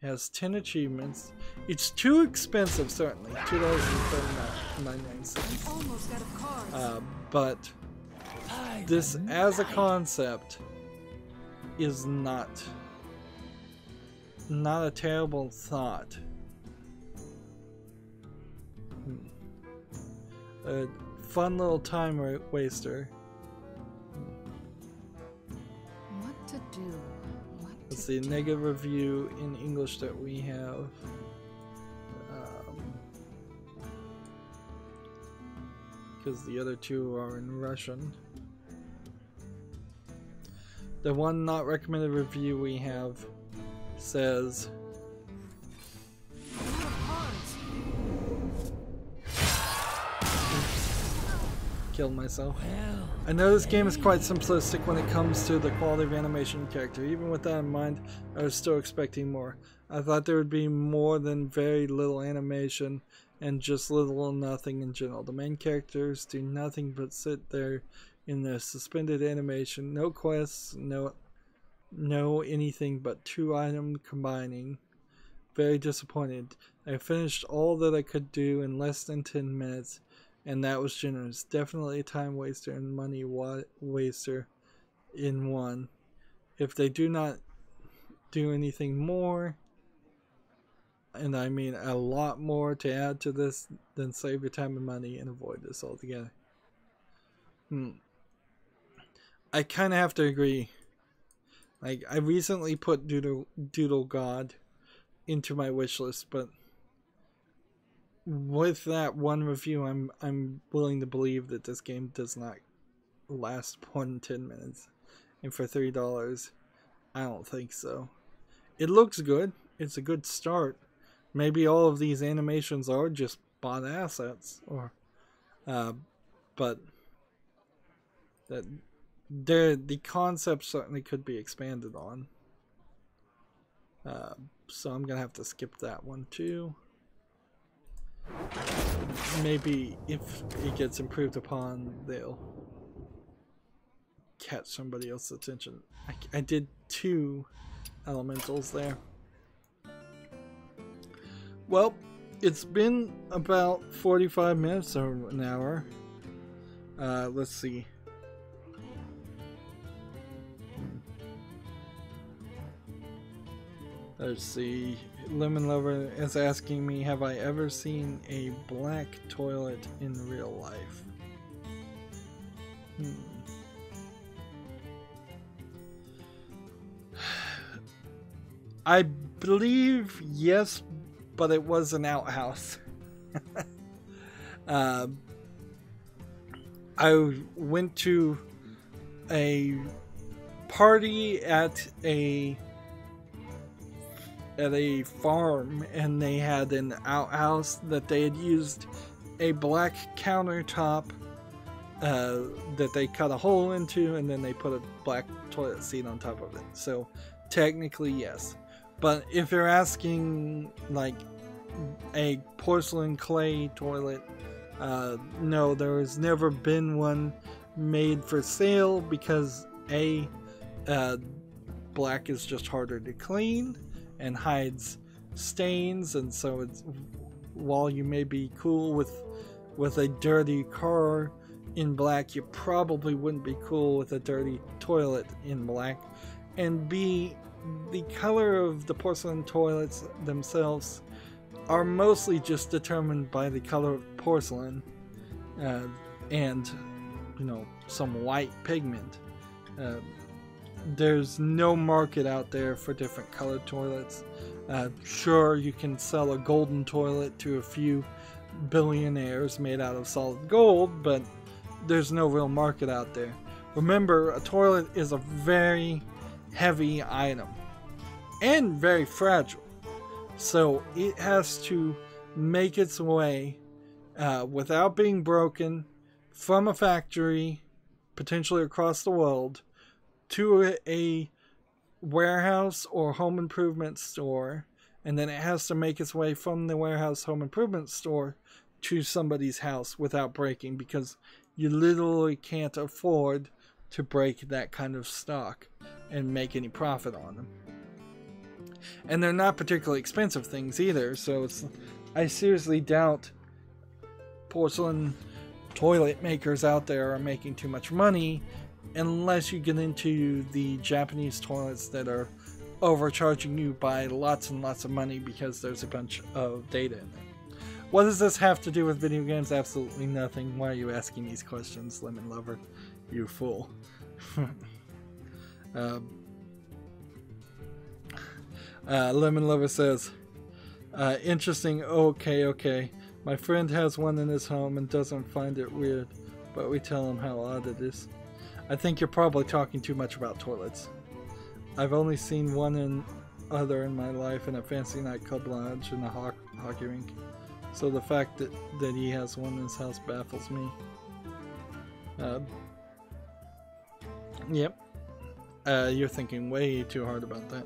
It has 10 achievements. It's too expensive, certainly. $2.99. But this, as a concept, is not a terrible thought. A fun little time waster. What to do? Let's see, negative review in English that we have. Because the other two are in Russian. The one not recommended review we have says, killed myself. I know this game is quite simplistic when it comes to the quality of animation and character. Even with that in mind, I was still expecting more. I thought there would be more than very little animation and just little or nothing in general. The main characters do nothing but sit there in their suspended animation. No quests, no anything but 2 item combining. Very disappointed. I finished all that I could do in less than 10 minutes. And that was generous. Definitely a time waster and money waster in one. If they do not do anything more, and I mean a lot more to add to this, then save your time and money and avoid this altogether. I kind of have to agree. Like, I recently put Doodle God into my wish list, but with that one review, I'm willing to believe that this game does not last more than 10 minutes. And for $3, I don't think so. It looks good. It's a good start. Maybe all of these animations are just bought assets, or but that the concept certainly could be expanded on. So I'm gonna have to skip that one too. Maybe if it gets improved upon, they'll catch somebody else's attention. I did 2 elementals there. Well, it's been about 45 minutes or an hour. Let's see. Let's see. Lemon Lover is asking me, have I ever seen a black toilet in real life? I believe yes, but it was an outhouse. I went to a party at a farm, and they had an outhouse that they had used a black countertop that they cut a hole into, and then they put a black toilet seat on top of it. So technically yes, but if you're asking like a porcelain clay toilet, no, there has never been one made for sale because black is just harder to clean and hides stains, and so it's, while you may be cool with a dirty car in black, you probably wouldn't be cool with a dirty toilet in black. And B, the color of the porcelain toilets themselves are mostly just determined by the color of porcelain and, you know, some white pigment. There's no market out there for different colored toilets. Sure, you can sell a golden toilet to a few billionaires made out of solid gold, but there's no real market out there. Remember, a toilet is a very heavy item and very fragile, so it has to make its way without being broken from a factory, potentially across the world, to a warehouse or home improvement store, and then it has to make its way from the warehouse home improvement store to somebody's house without breaking, because you literally can't afford to break that kind of stock and make any profit on them. And they're not particularly expensive things either, so I seriously doubt porcelain toilet makers out there are making too much money, unless you get into the Japanese toilets that are overcharging you by lots and lots of money because there's a bunch of data in there. What does this have to do with video games? Absolutely nothing. Why are you asking these questions, Lemon Lover? You fool. Lemon Lover says, interesting. Okay. My friend has one in his home and doesn't find it weird, but we tell him how odd it is. I think you're probably talking too much about toilets. I've only seen one and other in my life in a fancy nightclub lounge in a hockey rink. So the fact that he has one in his house baffles me. Yep. You're thinking way too hard about that.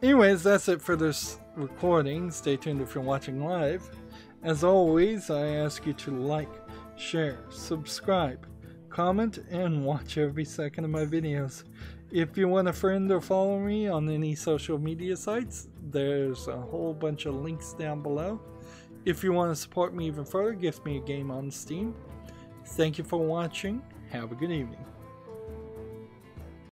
Anyways, that's it for this recording. Stay tuned if you're watching live. As always, I ask you to like, share, subscribe, comment, and watch every second of my videos. If you want a friend or follow me on any social media sites, there's a whole bunch of links down below. If you want to support me even further, gift me a game on Steam. Thank you for watching. Have a good evening.